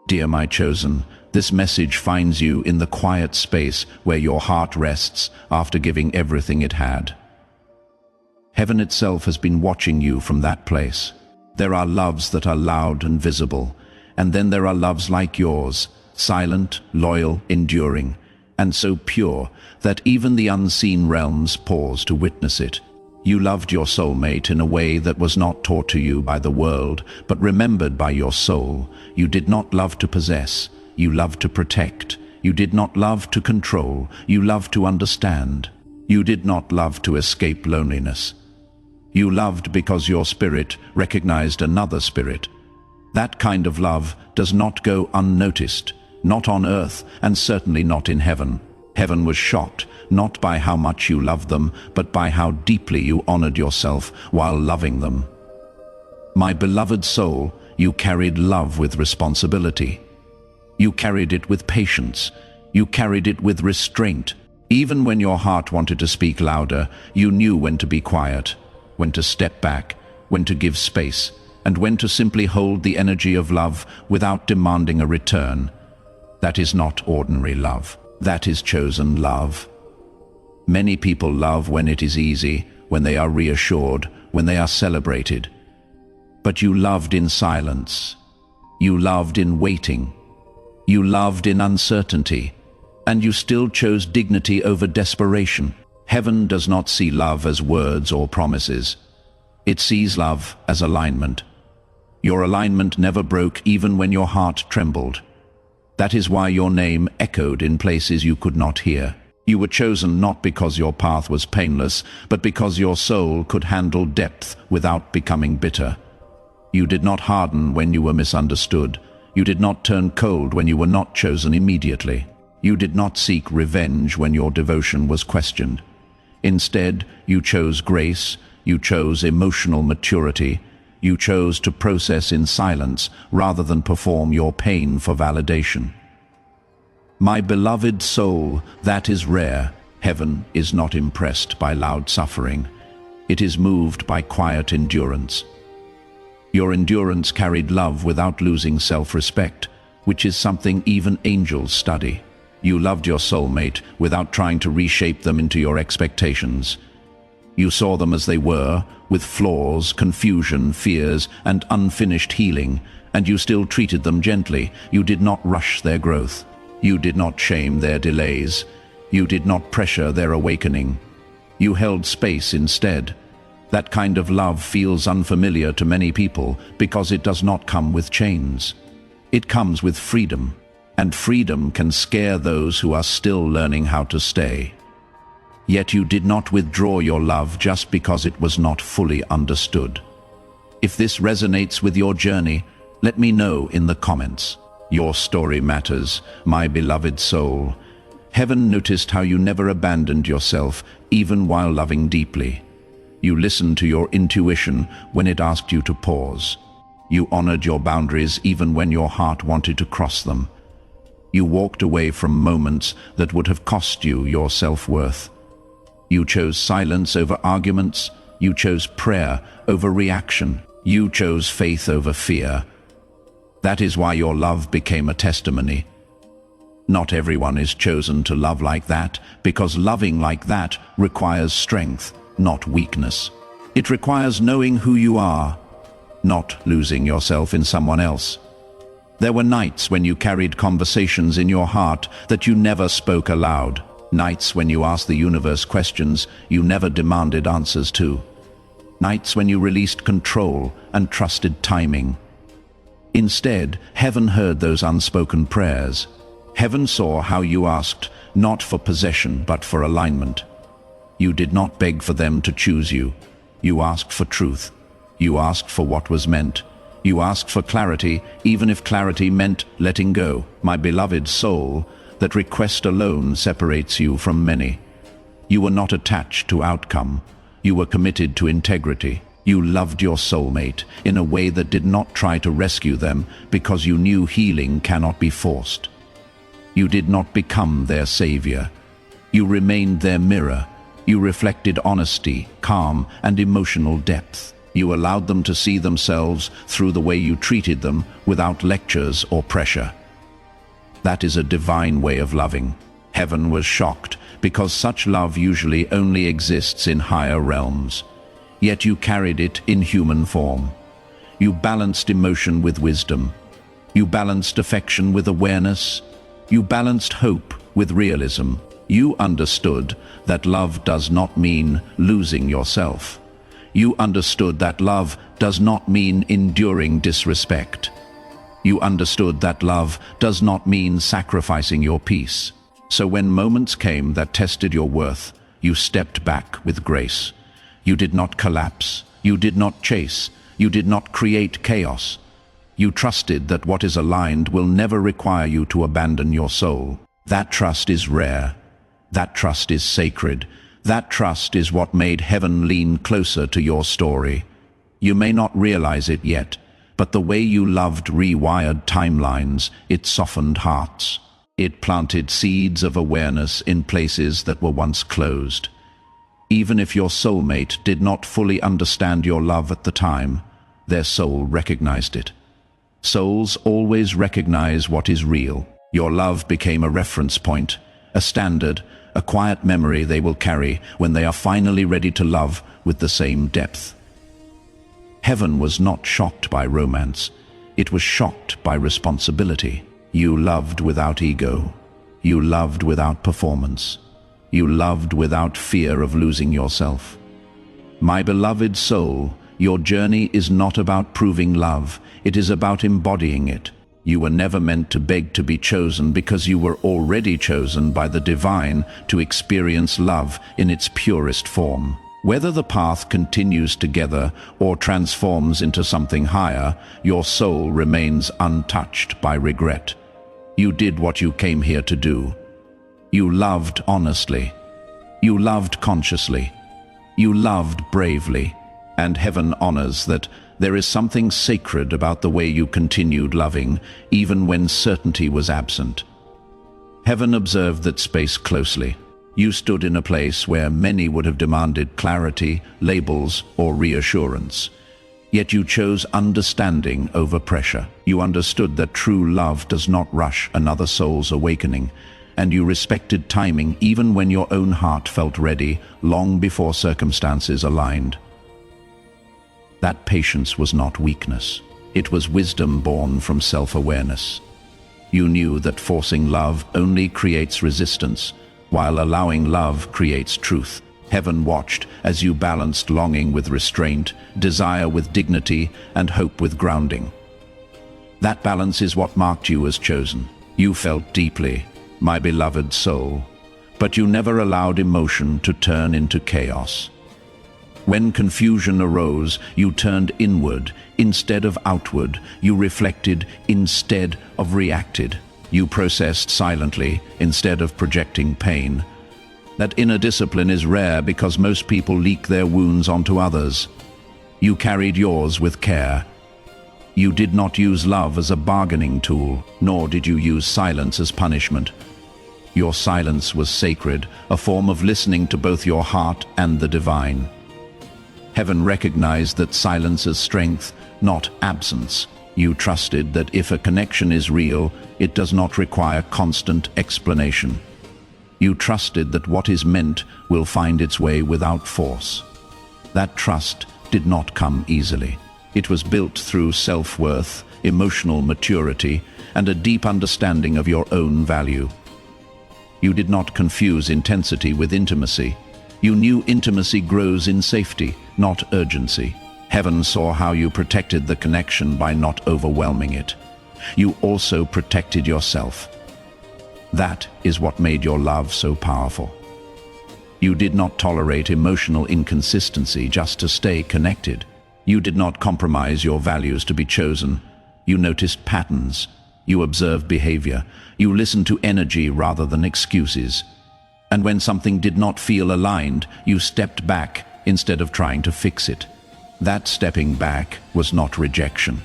Dear my chosen, this message finds you in the quiet space where your heart rests after giving everything it had. Heaven itself has been watching you from that place. There are loves that are loud and visible, and then there are loves like yours, silent, loyal, enduring, and so pure that even the unseen realms pause to witness it. You loved your soulmate in a way that was not taught to you by the world, but remembered by your soul. You did not love to possess, you loved to protect. You did not love to control, you loved to understand. You did not love to escape loneliness. You loved because your spirit recognized another spirit. That kind of love does not go unnoticed, not on earth, and certainly not in heaven. Heaven was shocked, not by how much you loved them, but by how deeply you honored yourself while loving them. My beloved soul, you carried love with responsibility. You carried it with patience. You carried it with restraint. Even when your heart wanted to speak louder, you knew when to be quiet, when to step back, when to give space, and when to simply hold the energy of love without demanding a return. That is not ordinary love. That is chosen love. Many people love when it is easy, when they are reassured, when they are celebrated. But you loved in silence. You loved in waiting. You loved in uncertainty. And you still chose dignity over desperation. Heaven does not see love as words or promises. It sees love as alignment. Your alignment never broke even when your heart trembled. That is why your name echoed in places you could not hear. You were chosen not because your path was painless, but because your soul could handle depth without becoming bitter. You did not harden when you were misunderstood. You did not turn cold when you were not chosen immediately. You did not seek revenge when your devotion was questioned. Instead, you chose grace, you chose emotional maturity, you chose to process in silence rather than perform your pain for validation. My beloved soul, that is rare. Heaven is not impressed by loud suffering. It is moved by quiet endurance. Your endurance carried love without losing self-respect, which is something even angels study. You loved your soulmate without trying to reshape them into your expectations. You saw them as they were, with flaws, confusion, fears, and unfinished healing, and you still treated them gently. You did not rush their growth. You did not shame their delays. You did not pressure their awakening. You held space instead. That kind of love feels unfamiliar to many people because it does not come with chains. It comes with freedom, and freedom can scare those who are still learning how to stay. Yet you did not withdraw your love just because it was not fully understood. If this resonates with your journey, let me know in the comments. Your story matters, my beloved soul. Heaven noticed how you never abandoned yourself, even while loving deeply. You listened to your intuition when it asked you to pause. You honored your boundaries even when your heart wanted to cross them. You walked away from moments that would have cost you your self-worth. You chose silence over arguments. You chose prayer over reaction. You chose faith over fear. That is why your love became a testimony. Not everyone is chosen to love like that, because loving like that requires strength, not weakness. It requires knowing who you are, not losing yourself in someone else. There were nights when you carried conversations in your heart that you never spoke aloud. Nights when you asked the universe questions you never demanded answers to. Nights when you released control and trusted timing. Instead, heaven heard those unspoken prayers. Heaven saw how you asked, not for possession but for alignment. You did not beg for them to choose you. You asked for truth. You asked for what was meant. You asked for clarity, even if clarity meant letting go. My beloved soul, that request alone separates you from many. You were not attached to outcome. You were committed to integrity. You loved your soulmate in a way that did not try to rescue them because you knew healing cannot be forced. You did not become their savior. You remained their mirror. You reflected honesty, calm, and emotional depth. You allowed them to see themselves through the way you treated them without lectures or pressure. That is a divine way of loving. Heaven was shocked because such love usually only exists in higher realms. Yet you carried it in human form. You balanced emotion with wisdom. You balanced affection with awareness. You balanced hope with realism. You understood that love does not mean losing yourself. You understood that love does not mean enduring disrespect. You understood that love does not mean sacrificing your peace. So when moments came that tested your worth, you stepped back with grace. You did not collapse. You did not chase. You did not create chaos. You trusted that what is aligned will never require you to abandon your soul. That trust is rare. That trust is sacred. That trust is what made heaven lean closer to your story. You may not realize it yet, but the way you loved rewired timelines. It softened hearts. It planted seeds of awareness in places that were once closed. Even if your soulmate did not fully understand your love at the time, their soul recognized it. Souls always recognize what is real. Your love became a reference point, a standard, a quiet memory they will carry when they are finally ready to love with the same depth. Heaven was not shocked by romance. It was shocked by responsibility. You loved without ego. You loved without performance. You loved without fear of losing yourself. My beloved soul, your journey is not about proving love. It is about embodying it. You were never meant to beg to be chosen because you were already chosen by the divine to experience love in its purest form. Whether the path continues together or transforms into something higher, your soul remains untouched by regret. You did what you came here to do. You loved honestly. You loved consciously. You loved bravely. And heaven honors that there is something sacred about the way you continued loving, even when certainty was absent. Heaven observed that space closely. You stood in a place where many would have demanded clarity, labels, or reassurance. Yet you chose understanding over pressure. You understood that true love does not rush another soul's awakening, and you respected timing even when your own heart felt ready, long before circumstances aligned. That patience was not weakness. It was wisdom born from self-awareness. You knew that forcing love only creates resistance, while allowing love creates truth. Heaven watched as you balanced longing with restraint, desire with dignity, and hope with grounding. That balance is what marked you as chosen. You felt deeply, my beloved soul, but you never allowed emotion to turn into chaos. When confusion arose, you turned inward instead of outward. You reflected instead of reacted. You processed silently instead of projecting pain. That inner discipline is rare because most people leak their wounds onto others. You carried yours with care. You did not use love as a bargaining tool, nor did you use silence as punishment. Your silence was sacred, a form of listening to both your heart and the divine. Heaven recognized that silence is strength, not absence. You trusted that if a connection is real, it does not require constant explanation. You trusted that what is meant will find its way without force. That trust did not come easily. It was built through self-worth, emotional maturity, and a deep understanding of your own value. You did not confuse intensity with intimacy. You knew intimacy grows in safety, not urgency. Heaven saw how you protected the connection by not overwhelming it. You also protected yourself. That is what made your love so powerful. You did not tolerate emotional inconsistency just to stay connected. You did not compromise your values to be chosen. You noticed patterns. You observed behavior. You listened to energy rather than excuses. And when something did not feel aligned, you stepped back instead of trying to fix it. That stepping back was not rejection.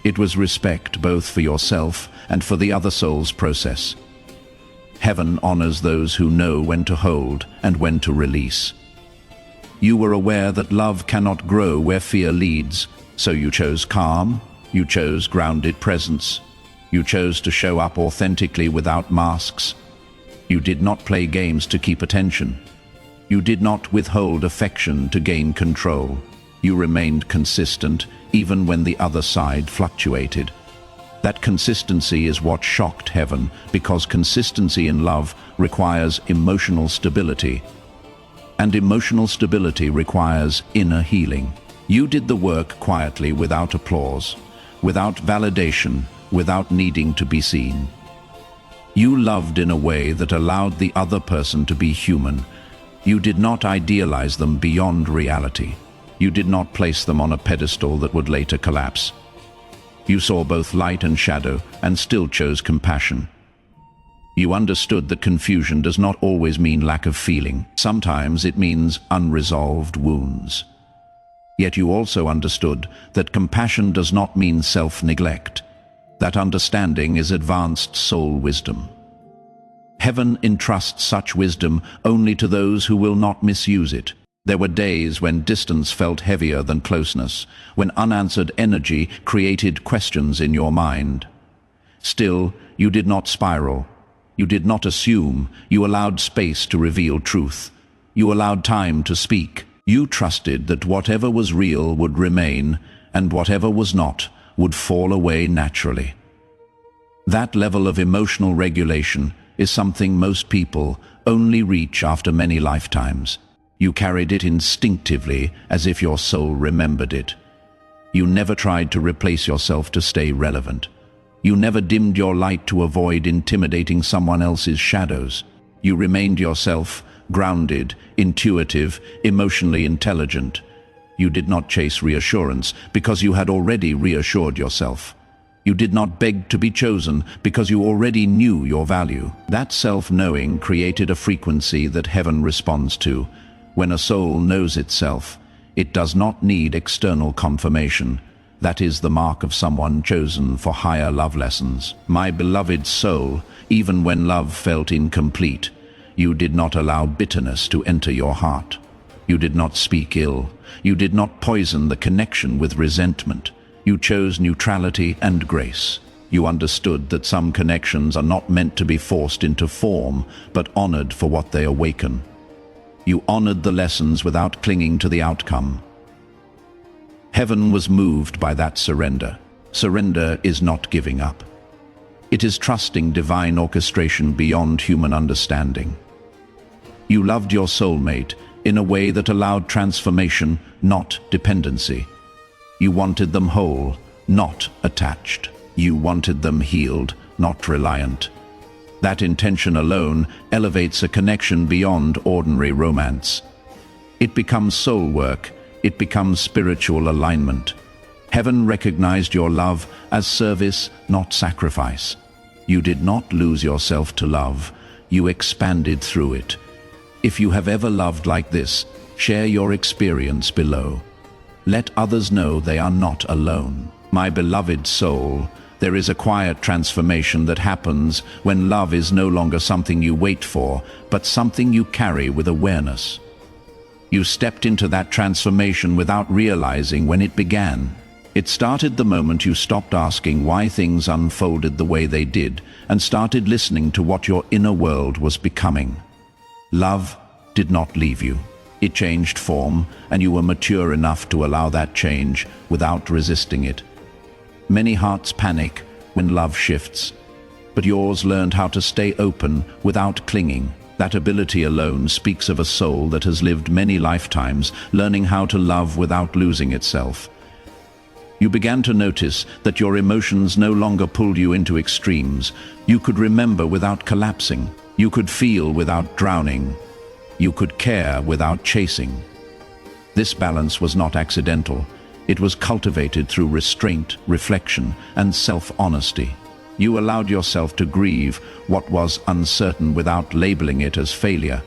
It was respect both for yourself and for the other soul's process. Heaven honors those who know when to hold and when to release. You were aware that love cannot grow where fear leads, so you chose calm, you chose grounded presence. You chose to show up authentically without masks. You did not play games to keep attention. You did not withhold affection to gain control. You remained consistent even when the other side fluctuated. That consistency is what shocked heaven, because consistency in love requires emotional stability. And emotional stability requires inner healing. You did the work quietly, without applause, without validation, without needing to be seen. You loved in a way that allowed the other person to be human. You did not idealize them beyond reality. You did not place them on a pedestal that would later collapse. You saw both light and shadow and still chose compassion. You understood that confusion does not always mean lack of feeling. Sometimes it means unresolved wounds. Yet you also understood that compassion does not mean self-neglect. That understanding is advanced soul wisdom. Heaven entrusts such wisdom only to those who will not misuse it. There were days when distance felt heavier than closeness, when unanswered energy created questions in your mind. Still, you did not spiral. You did not assume. You allowed space to reveal truth. You allowed time to speak. You trusted that whatever was real would remain, and whatever was not would fall away naturally. That level of emotional regulation is something most people only reach after many lifetimes. You carried it instinctively, as if your soul remembered it. You never tried to replace yourself to stay relevant. You never dimmed your light to avoid intimidating someone else's shadows. You remained yourself, grounded, intuitive, emotionally intelligent. You did not chase reassurance because you had already reassured yourself. You did not beg to be chosen because you already knew your value. That self-knowing created a frequency that heaven responds to. When a soul knows itself, it does not need external confirmation. That is the mark of someone chosen for higher love lessons. My beloved soul, even when love felt incomplete, you did not allow bitterness to enter your heart. You did not speak ill. You did not poison the connection with resentment. You chose neutrality and grace. You understood that some connections are not meant to be forced into form, but honored for what they awaken. You honored the lessons without clinging to the outcome. Heaven was moved by that surrender. Surrender is not giving up. It is trusting divine orchestration beyond human understanding. You loved your soulmate in a way that allowed transformation, not dependency. You wanted them whole, not attached. You wanted them healed, not reliant. That intention alone elevates a connection beyond ordinary romance. It becomes soul work. It becomes spiritual alignment. Heaven recognized your love as service, not sacrifice. You did not lose yourself to love. You expanded through it. If you have ever loved like this, share your experience below. Let others know they are not alone. My beloved soul, there is a quiet transformation that happens when love is no longer something you wait for, but something you carry with awareness. You stepped into that transformation without realizing when it began. It started the moment you stopped asking why things unfolded the way they did and started listening to what your inner world was becoming. Love did not leave you. It changed form, and you were mature enough to allow that change without resisting it. Many hearts panic when love shifts, but yours learned how to stay open without clinging. That ability alone speaks of a soul that has lived many lifetimes, learning how to love without losing itself. You began to notice that your emotions no longer pulled you into extremes. You could remember without collapsing. You could feel without drowning. You could care without chasing. This balance was not accidental. It was cultivated through restraint, reflection, and self-honesty. You allowed yourself to grieve what was uncertain without labeling it as failure.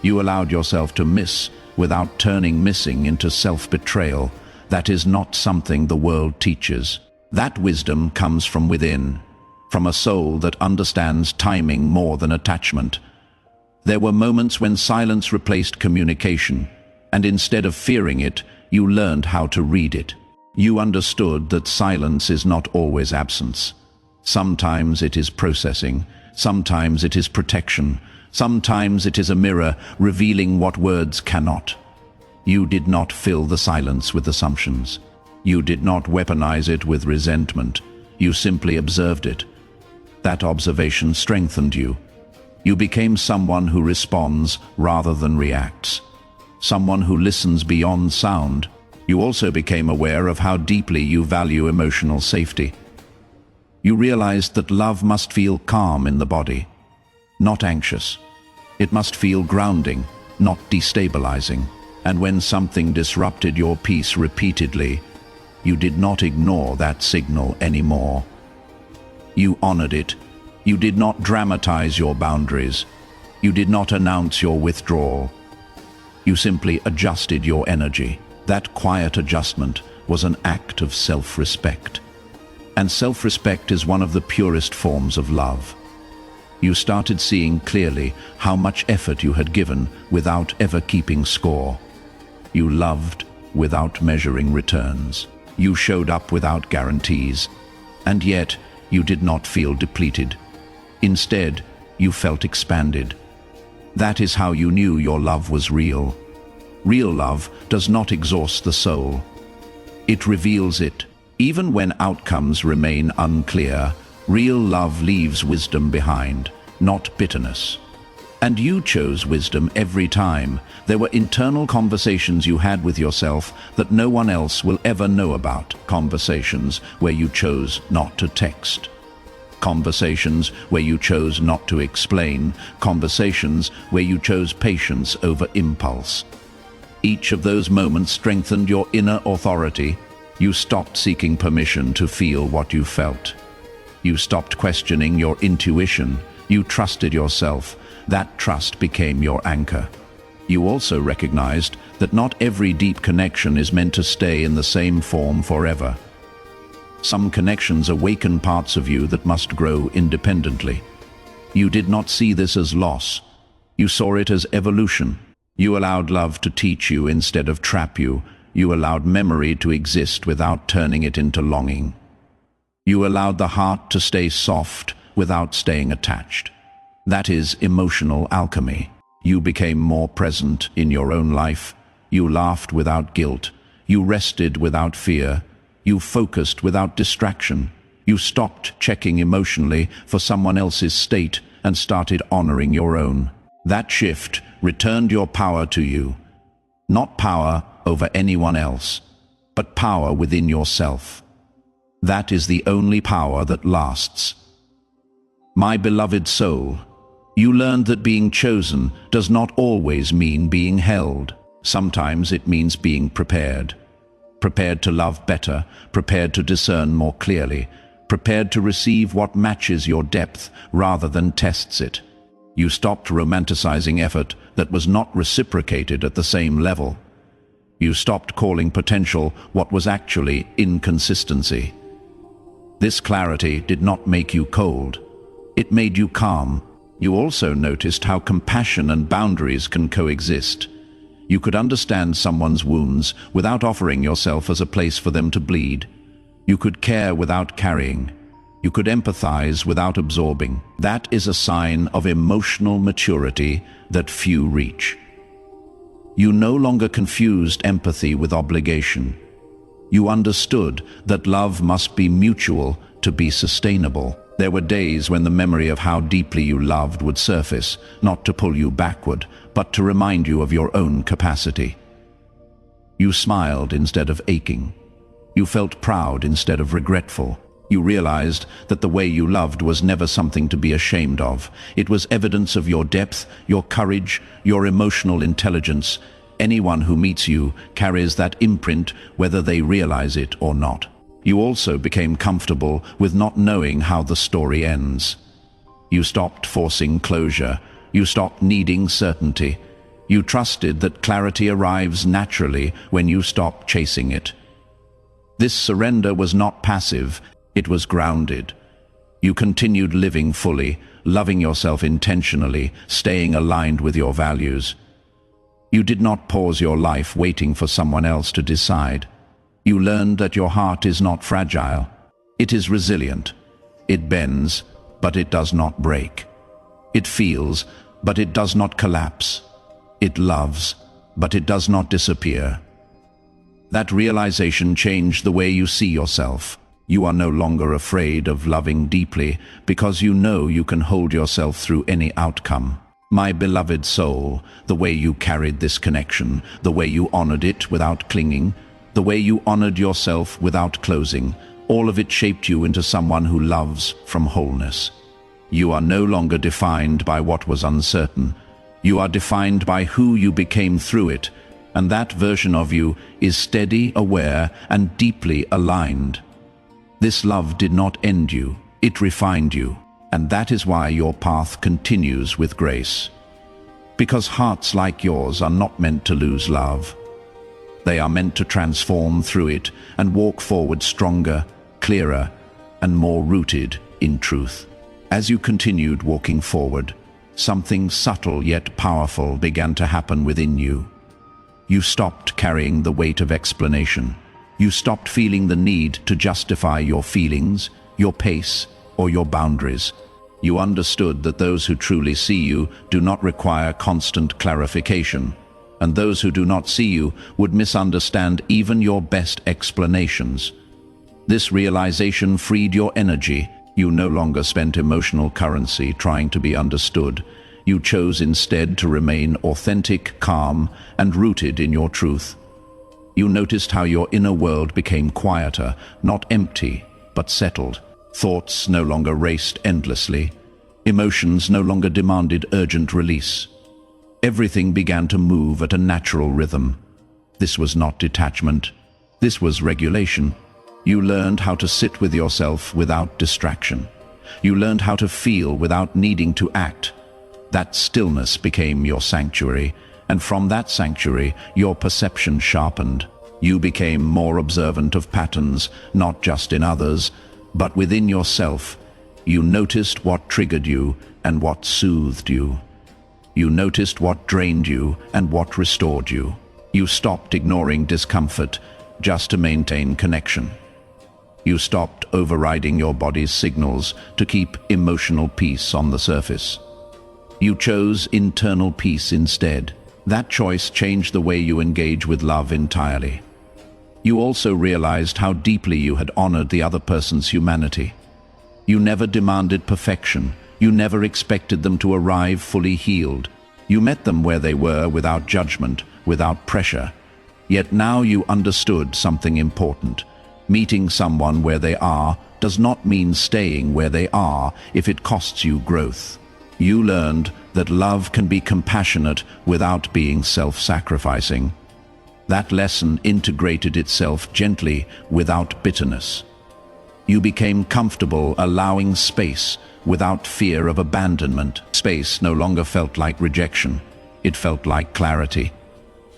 You allowed yourself to miss without turning missing into self-betrayal. That is not something the world teaches. That wisdom comes from within, from a soul that understands timing more than attachment. There were moments when silence replaced communication. And instead of fearing it, you learned how to read it. You understood that silence is not always absence. Sometimes it is processing, sometimes it is protection, sometimes it is a mirror revealing what words cannot. You did not fill the silence with assumptions. You did not weaponize it with resentment. You simply observed it. That observation strengthened you. You became someone who responds rather than reacts. Someone who listens beyond sound. You also became aware of how deeply you value emotional safety. You realized that love must feel calm in the body, not anxious. It must feel grounding, not destabilizing. And when something disrupted your peace repeatedly, you did not ignore that signal anymore. You honored it. You did not dramatize your boundaries. You did not announce your withdrawal. You simply adjusted your energy. That quiet adjustment was an act of self-respect. And self-respect is one of the purest forms of love. You started seeing clearly how much effort you had given without ever keeping score. You loved without measuring returns. You showed up without guarantees. And yet, you did not feel depleted. Instead, you felt expanded. That is how you knew your love was real. Real love does not exhaust the soul. It reveals it. Even when outcomes remain unclear, real love leaves wisdom behind, not bitterness. And you chose wisdom every time. There were internal conversations you had with yourself that no one else will ever know about. Conversations where you chose not to text. Conversations where you chose not to explain. Conversations where you chose patience over impulse. Each of those moments strengthened your inner authority. You stopped seeking permission to feel what you felt. You stopped questioning your intuition. You trusted yourself. That trust became your anchor. You also recognized that not every deep connection is meant to stay in the same form forever. Some connections awaken parts of you that must grow independently. You did not see this as loss. You saw it as evolution. You allowed love to teach you instead of trap you. You allowed memory to exist without turning it into longing. You allowed the heart to stay soft without staying attached. That is emotional alchemy. You became more present in your own life. You laughed without guilt. You rested without fear. You focused without distraction. You stopped checking emotionally for someone else's state and started honoring your own. That shift returned your power to you. Not power over anyone else, but power within yourself. That is the only power that lasts. My beloved soul, you learned that being chosen does not always mean being held. Sometimes it means being prepared. Prepared to love better, prepared to discern more clearly, prepared to receive what matches your depth rather than tests it. You stopped romanticizing effort that was not reciprocated at the same level. You stopped calling potential what was actually inconsistency. This clarity did not make you cold. It made you calm. You also noticed how compassion and boundaries can coexist. You could understand someone's wounds without offering yourself as a place for them to bleed. You could care without carrying. You could empathize without absorbing. That is a sign of emotional maturity that few reach. You no longer confused empathy with obligation. You understood that love must be mutual to be sustainable. There were days when the memory of how deeply you loved would surface, not to pull you backward, but to remind you of your own capacity. You smiled instead of aching. You felt proud instead of regretful. You realized that the way you loved was never something to be ashamed of. It was evidence of your depth, your courage, your emotional intelligence. Anyone who meets you carries that imprint whether they realize it or not. You also became comfortable with not knowing how the story ends. You stopped forcing closure. You stopped needing certainty. You trusted that clarity arrives naturally when you stop chasing it. This surrender was not passive. It was grounded. You continued living fully, loving yourself intentionally, staying aligned with your values. You did not pause your life waiting for someone else to decide. You learned that your heart is not fragile. It is resilient. It bends, but it does not break. It feels, but it does not collapse. It loves, but it does not disappear. That realization changed the way you see yourself. You are no longer afraid of loving deeply because you know you can hold yourself through any outcome. My beloved soul, the way you carried this connection, the way you honored it without clinging, the way you honored yourself without closing, all of it shaped you into someone who loves from wholeness. You are no longer defined by what was uncertain. You are defined by who you became through it, and that version of you is steady, aware, and deeply aligned. This love did not end you, it refined you, and that is why your path continues with grace. Because hearts like yours are not meant to lose love. They are meant to transform through it and walk forward stronger, clearer, and more rooted in truth. As you continued walking forward, something subtle yet powerful began to happen within you. You stopped carrying the weight of explanation. You stopped feeling the need to justify your feelings, your pace, or your boundaries. You understood that those who truly see you do not require constant clarification, and those who do not see you would misunderstand even your best explanations. This realization freed your energy. You no longer spent emotional currency trying to be understood. You chose instead to remain authentic, calm, and rooted in your truth. You noticed how your inner world became quieter, not empty, but settled. Thoughts no longer raced endlessly. Emotions no longer demanded urgent release. Everything began to move at a natural rhythm. This was not detachment. This was regulation. You learned how to sit with yourself without distraction. You learned how to feel without needing to act. That stillness became your sanctuary, and from that sanctuary, your perception sharpened. You became more observant of patterns, not just in others, but within yourself. You noticed what triggered you and what soothed you. You noticed what drained you and what restored you. You stopped ignoring discomfort just to maintain connection. You stopped overriding your body's signals to keep emotional peace on the surface. You chose internal peace instead. That choice changed the way you engage with love entirely. You also realized how deeply you had honored the other person's humanity. You never demanded perfection. You never expected them to arrive fully healed. You met them where they were without judgment, without pressure. Yet now you understood something important. Meeting someone where they are does not mean staying where they are if it costs you growth. You learned that love can be compassionate without being self-sacrificing. That lesson integrated itself gently without bitterness. You became comfortable allowing space without fear of abandonment. Space no longer felt like rejection. It felt like clarity.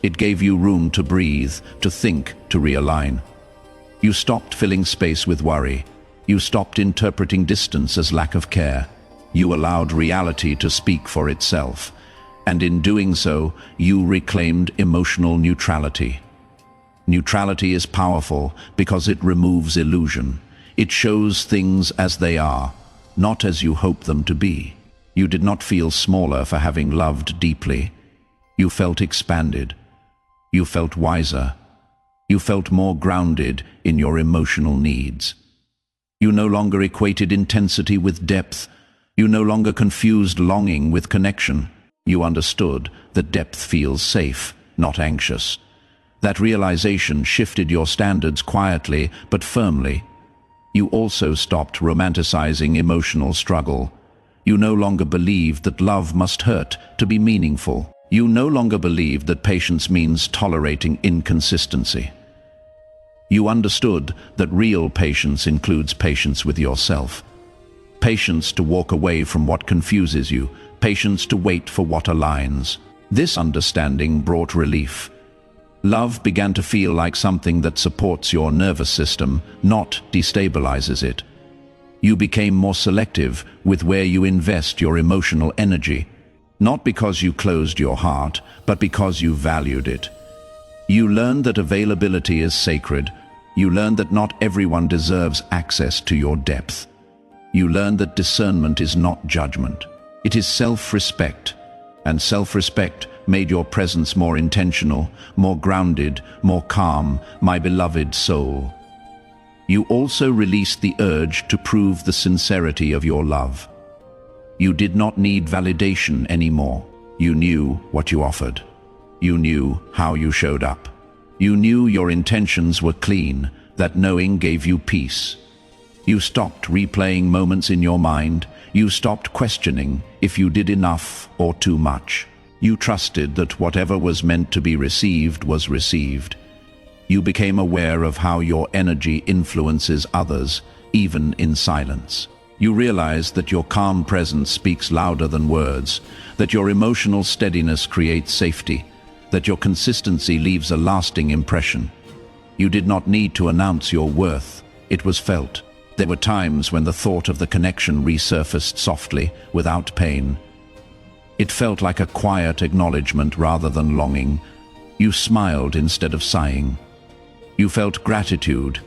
It gave you room to breathe, to think, to realign. You stopped filling space with worry. You stopped interpreting distance as lack of care. You allowed reality to speak for itself, and in doing so, you reclaimed emotional neutrality. Neutrality is powerful because it removes illusion. It shows things as they are, not as you hope them to be. You did not feel smaller for having loved deeply. You felt expanded. You felt wiser. You felt more grounded in your emotional needs. You no longer equated intensity with depth. You no longer confused longing with connection. You understood that depth feels safe, not anxious. That realization shifted your standards quietly but firmly. You also stopped romanticizing emotional struggle. You no longer believed that love must hurt to be meaningful. You no longer believed that patience means tolerating inconsistency. You understood that real patience includes patience with yourself. Patience to walk away from what confuses you, patience to wait for what aligns. This understanding brought relief. Love began to feel like something that supports your nervous system, not destabilizes it. You became more selective with where you invest your emotional energy. Not because you closed your heart, but because you valued it. You learned that availability is sacred. You learned that not everyone deserves access to your depth. You learned that discernment is not judgment. It is self-respect. And self-respect made your presence more intentional, more grounded, more calm, my beloved soul. You also released the urge to prove the sincerity of your love. You did not need validation anymore. You knew what you offered. You knew how you showed up. You knew your intentions were clean, that knowing gave you peace. You stopped replaying moments in your mind. You stopped questioning if you did enough or too much. You trusted that whatever was meant to be received was received. You became aware of how your energy influences others, even in silence. You realized that your calm presence speaks louder than words, that your emotional steadiness creates safety, that your consistency leaves a lasting impression. You did not need to announce your worth. It was felt. There were times when the thought of the connection resurfaced softly, without pain. It felt like a quiet acknowledgement rather than longing. You smiled instead of sighing. You felt gratitude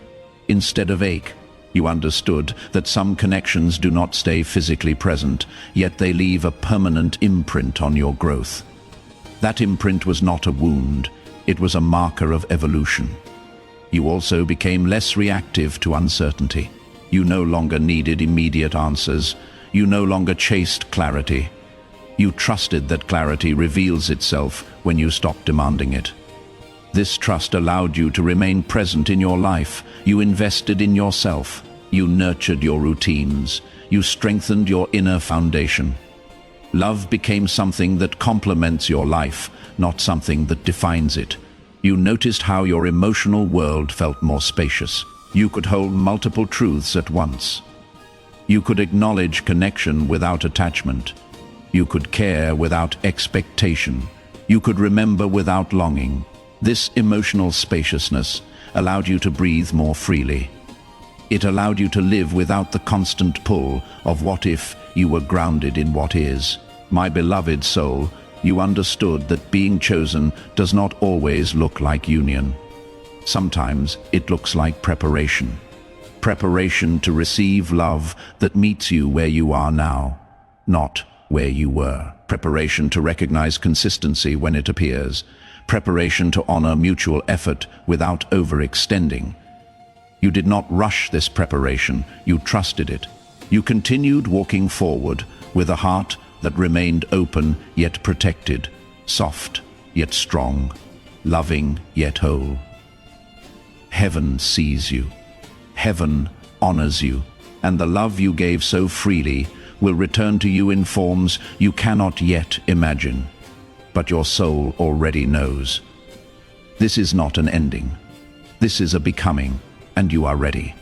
instead of ache. You understood that some connections do not stay physically present, yet they leave a permanent imprint on your growth. That imprint was not a wound, it was a marker of evolution. You also became less reactive to uncertainty. You no longer needed immediate answers. You no longer chased clarity. You trusted that clarity reveals itself when you stop demanding it. This trust allowed you to remain present in your life. You invested in yourself. You nurtured your routines. You strengthened your inner foundation. Love became something that complements your life, not something that defines it. You noticed how your emotional world felt more spacious. You could hold multiple truths at once. You could acknowledge connection without attachment. You could care without expectation. You could remember without longing. This emotional spaciousness allowed you to breathe more freely. It allowed you to live without the constant pull of what if. You were grounded in what is. My beloved soul, you understood that being chosen does not always look like union. Sometimes it looks like preparation. Preparation to receive love that meets you where you are now, not where you were. Preparation to recognize consistency when it appears. Preparation to honor mutual effort without overextending. You did not rush this preparation, you trusted it. You continued walking forward with a heart that remained open yet protected, soft yet strong, loving yet whole. Heaven sees you. Heaven honors you, and the love you gave so freely will return to you in forms you cannot yet imagine. But your soul already knows. This is not an ending. This is a becoming, and you are ready.